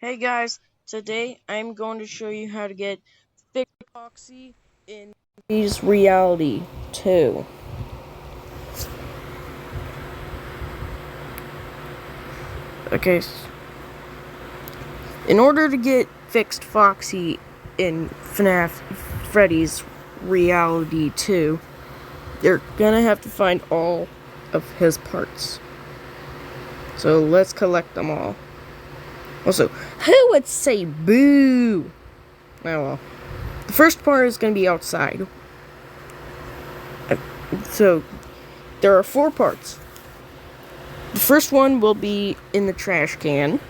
Hey guys, today I'm going to show you how to get fixed foxy in Freddys Reality 2. Okay, in order to get fixed foxy in FNAF Freddy's Reality 2, you're gonna have to find all of his parts. So let's collect them all. Also, who would say boo? Oh well. The first part is going to be outside. So, there are 4 parts. The first one will be in the trash can.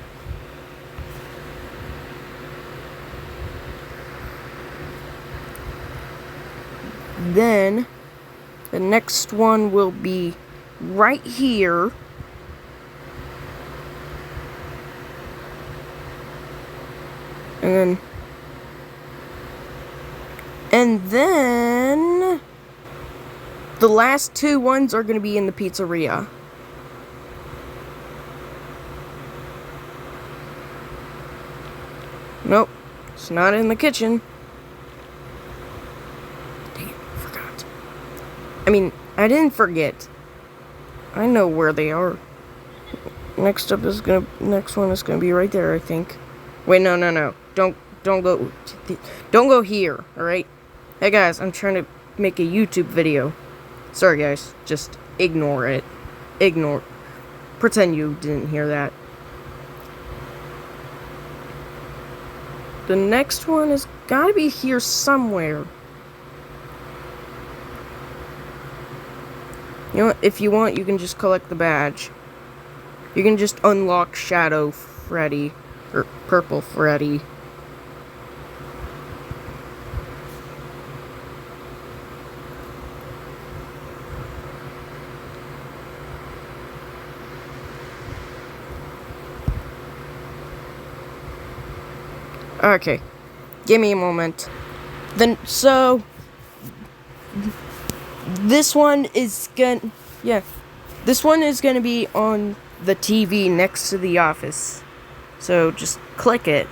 Then, the next one will be right here. And then the last 2 ones are going to be in the pizzeria. Nope, it's not in the kitchen. Dang it, I forgot. I mean, I didn't forget. I know where they are. Next one is gonna be right there, I think. Wait, no. Don't go here, alright? Hey guys, I'm trying to make a YouTube video. Sorry guys, just ignore it. Pretend you didn't hear that. The next one has gotta be here somewhere. You know what, if you want, you can just collect the badge. You can just unlock Shadow Freddy, or Purple Freddy. Okay, give me a moment. This one is gonna be on the TV next to the office. So just click it.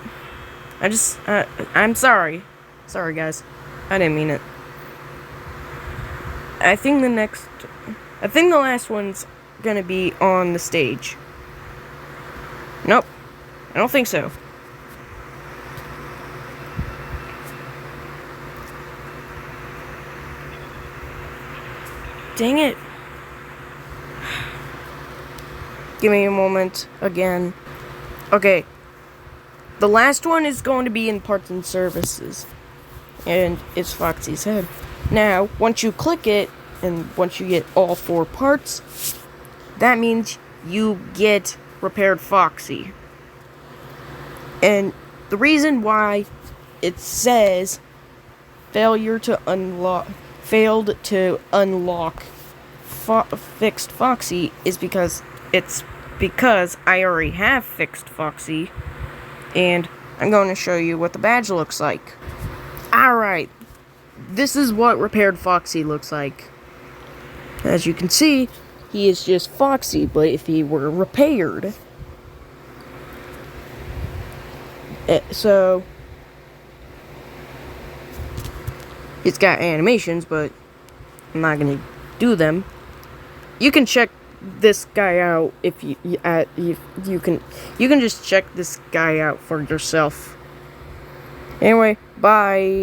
I'm sorry. Sorry guys. I didn't mean it. I think the last one's gonna be on the stage. Nope. I don't think so. Dang it. Give me a moment again. Okay. The last one is going to be in parts and services. And it's Foxy's head. Now, once you click it, and once you get all 4 parts, that means you get repaired Foxy. And the reason why it says failed to unlock fixed Foxy is because I already have fixed Foxy, and I'm going to show you what the badge looks like. Alright, this is what repaired Foxy looks like. As you can see, he is just Foxy, but if he were repaired. So, it's got animations, but I'm not gonna do them. You can check this guy out if you can just check this guy out for yourself. Anyway, bye.